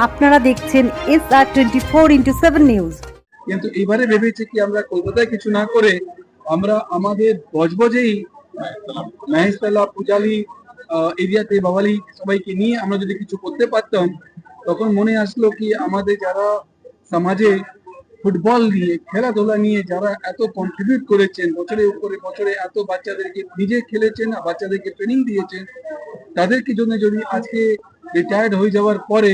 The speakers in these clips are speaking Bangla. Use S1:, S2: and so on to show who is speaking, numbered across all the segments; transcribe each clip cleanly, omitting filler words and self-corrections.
S1: আপনারা দেখছেন SR24x7 নিউজ।
S2: কিন্তু এবারে ভেবেছি কি আমরা কলকাতায় কিছু না করে আমরা আমাদের বজবজেই মহেশতলা পূজালি এরিয়াতে বাওয়ালি সবাইকে নিয়ে আমরা যদি কিছু করতে পারতাম, তখন মনে আসলো কি আমাদের যারা সমাজে ফুটবল নিয়ে খেলাধুলা নিয়ে যারা এত কন্ট্রিবিউট করেছেন, বছরের উপরে বছরে এত বাচ্চাদেরকে নিজে খেলেছেন আর বাচ্চাদেরকে ট্রেনিং দিয়েছেন, তাদেরকে জন্য যদি আজকে রিটায়ার্ড হয়ে যাওয়ার পরে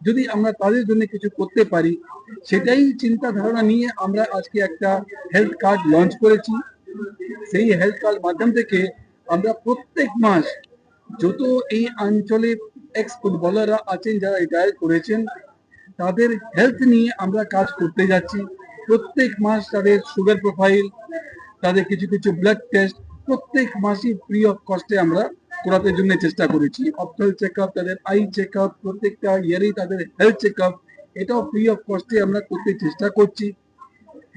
S2: যদি আমরা তাদের জন্য কিছু করতে পারি, সেটাই চিন্তা ধারণা নিয়ে আমরা আজকে একটা হেলথ কার্ড লঞ্চ করেছি। সেই হেলথ কার্ড মাধ্যম থেকে আমরা প্রত্যেক মাস যত এই অঞ্চলে এক্স ফুটবলাররা আছেন যারা রিটায়ার করেছেন, তাদের হেলথ নিয়ে আমরা কাজ করতে যাচ্ছি। প্রত্যেক মাস তাদের সুগার প্রোফাইল, তাদের কিছু কিছু ব্লাড টেস্ট প্রত্যেক মাসই ফ্রি অফ কস্টে আমরা করাতে জন্য চেষ্টা করেছি। অপথাল চেকআপ, তাদের আই চেকআপ, প্রত্যেকটা ইয়ারেই তাদের হেলথ চেকআপ, এটাও ফ্রি অফ কস্টে আমরা করতে চেষ্টা করছি।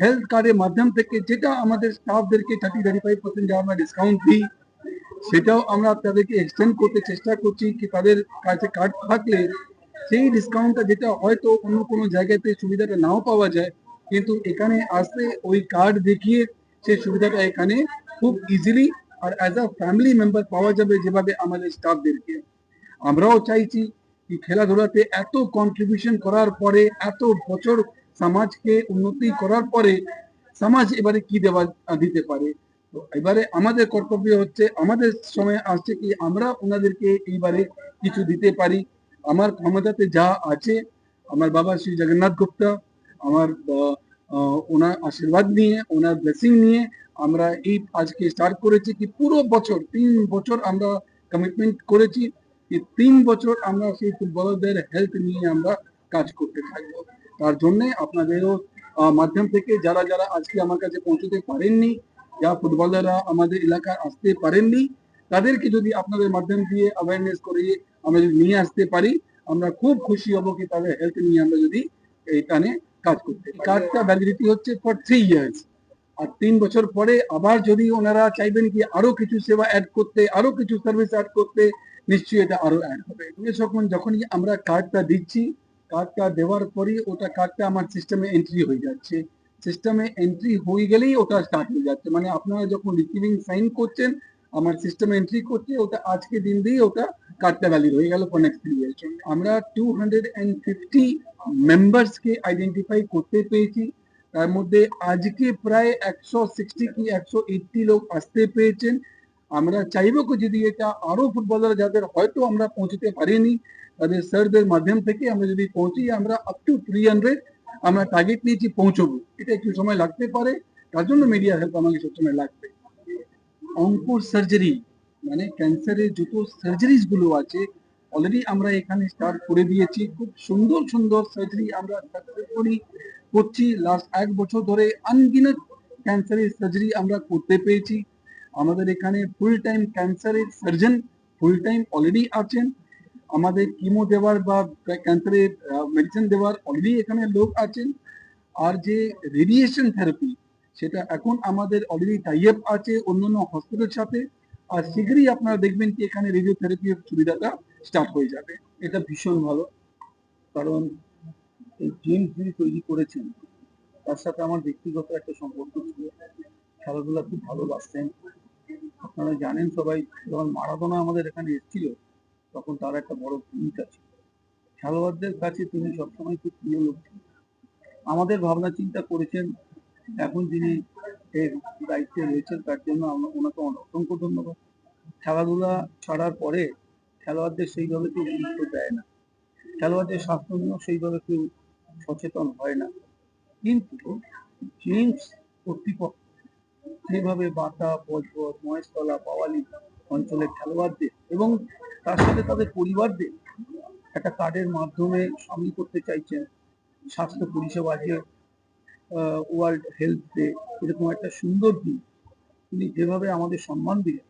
S2: হেলথ কার্ডের মাধ্যম থেকে যেটা আমাদের স্টাফদেরকে 30-35% যা আমরা ডিসকাউন্ট দিই, সেটাও আমরা তাদেরকে এক্সটেন্ড করতে চেষ্টা করছি কি তাদের কাছে কার্ড থাকলে সেই ডিসকাউন্টটা যেটা হয়তো অন্য কোনো জায়গাতে সুবিধাটা নাও পাওয়া যায়, কিন্তু এখানে আসলে ওই কার্ড দেখিয়ে সেই সুবিধাটা এখানে খুব ইজিলি আর অ্যাজ আ ফ্যামিলি মেম্বার পাওয়া যাবে, যেভাবে আমাদের স্টাফদেরকে। আমরাও চাইছি কি খেলাধুলাতে এত কন্ট্রিবিউশন করার পরে, এত বছর সমাজকে উন্নতি করার পরে সমাজ এবারে কি দিতে পারে। তো এবারে আমাদের কর্তব্য হচ্ছে, আমাদের সময় আসছে কি আমরা ওনাদেরকে এইবারে কিছু দিতে পারি। আমার ক্ষমতাতে যা আছে, আমার বাবা শ্রী জগন্নাথ গুপ্তা, আমার ওনার আশীর্বাদ নিয়ে, ওনার ব্লেসিং নিয়ে আমরা এই আজকে স্টার্ট করেছি কি পুরো বছর 3 বছর আমরা কমিটমেন্ট করেছি কি 3 বছর আমরা সেই ফুটবলারদের হেলথ নিয়ে আমরা কাজ করতে থাকবো। তার জন্য আপনাদেরও মাধ্যম থেকে যারা যারা আজকে আমার কাছে পৌঁছতে পারেননি, যা ফুটবলাররা আমাদের এলাকায় আসতে পারেননি, তাদেরকে যদি আপনাদের মাধ্যম দিয়ে অ্যাওয়ারনেস করিয়ে আমরা যদি নিয়ে আসতে পারি, আমরা খুব খুশি হব কি তাদের হেলথ নিয়ে আমরা যদি এখানে কাজ করতে। কার্ডটা ভ্যালিডিটি হচ্ছে ফর 3 ইয়ার্স, আর 3 বছর পরে আবার যদি ওনারা চাইবেন কি আরো কিছু সেবা অ্যাড করতে, আরো কিছু সার্ভিস অ্যাড করতে, নিশ্চয়ই এটা আরো অ্যাড হবে। যখনই আমরা কার্ডটা দিচ্ছি, কার্ডটা দেওয়ার পরই ওটা কার্ডটা আমার সিস্টেমে এন্ট্রি হয়ে যাচ্ছে। সিস্টেমে এন্ট্রি হয়ে গেলেই ওটা স্টার্ট হয়ে যাচ্ছে, মানে আপনারা যখন রিসিভিং সাইন করছেন আমার সিস্টেমে এন্ট্রি করছে, ওটা আজকে দিন দিয়ে ওটা কার্ডটা ভ্যালিড হয়ে গেল ফর নেক্সট 3 ইয়ার্স। আমরা 250 মেম্বার্সকে আইডেন্টিফাই করতে পেরেছি। তার মধ্যে আজকে প্রায় 160 কি 180 লোক আসতে পেরেছেন। আমরা চাইবো কি যদি এটা আরো ফুটবলার যাদের হয়তো আমরা পৌঁছতে পারিনি, তাদের স্যারদের মাধ্যম থেকে আমরা যদি পৌঁছি, আমরা আপ টু 300 আমরা টার্গেট নিয়েছি পৌঁছবো। এটা একটু সময় লাগতে পারে, তার জন্য মিডিয়া হেল্প আমাকে সবসময় লাগবে। অঙ্কুর সার্জারি মানে ক্যান্সারের যত সার্জারিজ গুলো আছে অলরেডি আমরা এখানে স্টার্ট করে দিয়েছি। খুব সুন্দর সুন্দর সার্জারি আমরা সাকসেসফুলি করছি। লাস্ট 1 বছর ধরে আনগিনত ক্যান্সারের সার্জারি আমরা করতে পেরেছি। আমাদের এখানে ফুল টাইম ক্যান্সারের সার্জন ফুল টাইম অলরেডি আছেন। আমাদের কিমো দেওয়ার বা ক্যান্সারের মেডিসিন দেওয়ার অলরেডি এখানে লোক আছেন। আর যে রেডিয়েশন থেরাপি, সেটা এখন আমাদের অলরেডি টাই আপ আছে অন্যান্য হসপিটালের সাথে। আর শীঘ্রই আপনারা দেখবেন কি এখানে রেডিওথেরাপির সুবিধাটা স্টার্ট হয়ে যাবে। এটা ভীষণ ভালো, কারণ এই জেমস যিনি তৈরি করেছেন তার সাথে আমার ব্যক্তিগত একটা সম্পর্ক ছিল। খেলাধুলা খুব ভালোবাসতেন। আপনারা জানেন সবাই, যখন মারাদোনা আমাদের এখানে এসেছিল তখন তার একটা বড় ভূমিকা ছিল। খেলোয়াড়দের কাছে তিনি সবসময় খুব প্রিয় লোক ছিলেন। আমাদের ভাবনা চিন্তা করেছেন, এখন যিনি এর দায়িত্বে রয়েছেন তার জন্য ওনাকে অসংখ্য ধন্যবাদ। খেলাধুলা ছাড়ার পরে খেলোয়াড়দের সেইভাবে কেউ গুরুত্ব দেয় না, খেলোয়াড়দের স্বাস্থ্য নিয়েও সেইভাবে কেউ সচেতন হয় না। কিন্তু জেমস কর্তৃপক্ষ যেভাবে বাতা, বজবজ, মহেশতলা, বাওয়ালি অঞ্চলের খেলোয়াড়দের এবং তার সাথে তাদের পরিবারদের একটা কার্ডের মাধ্যমে সামিল করতে চাইছেন স্বাস্থ্য পরিষেবা, যে ওয়ার্ল্ড হেলথ ডে, এরকম একটা সুন্দর দিন তিনি যেভাবে আমাদের সম্মান দিলেন,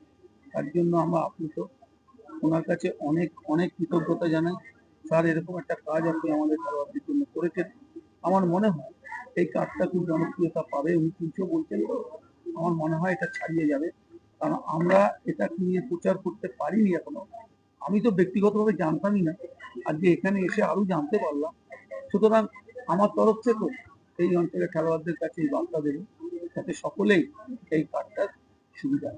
S2: তার জন্য আমরা আপ্লুত। ওনার কাছে অনেক অনেক কৃতজ্ঞতা জানাই। স্যার, এরকম একটা কাজ আপনি আমাদের খেলোয়াড়দের জন্য করেছেন। আমার মনে হয় এই কাজটা খুব জনপ্রিয়তা পাবে। উনি কিছু বলছেন, আমার মনে হয় এটা ছাড়িয়ে যাবে, কারণ আমরা এটা নিয়ে প্রচার করতে পারিনি এখনো। আমি তো ব্যক্তিগতভাবে জানতামই না, আজকে এখানে এসে আরো জানতে পারলাম। সুতরাং আমার তরফ থেকেও এই অঞ্চলের খেলোয়াড়দের কাছে এই বার্তা দেবো, যাতে সকলেই এই কার্ডটার সুবিধা নেয়।